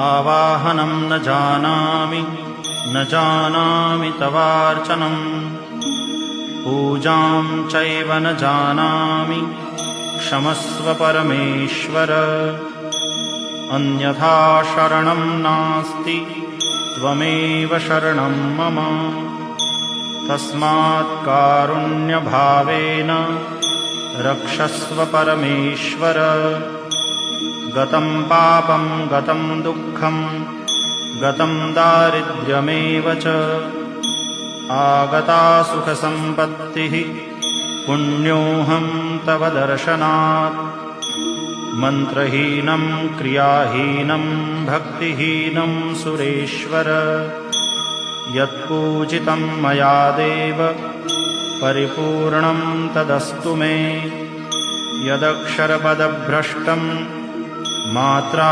आवाहनं न जानामि तवार्चनम् पूजां चैव न जानामि क्षमस्व परमेश्वर अन्यथा शरणं नास्ति त्वमेव शरणं मम तस्मात् कारुण्यभावेन रक्षस्व परमेश्वर गतं पापं गतं दुःखं गतं दारिद्र्यमेव च आगता सुखसम्पत्तिः पुण्योऽहं तव दर्शनात् मन्त्रहीनं क्रियाहीनं भक्तिहीनं सुरेश्वर यत्पूजितं मया देव परिपूर्णं तदस्तु मे यदक्षरपदभ्रष्टं मात्रा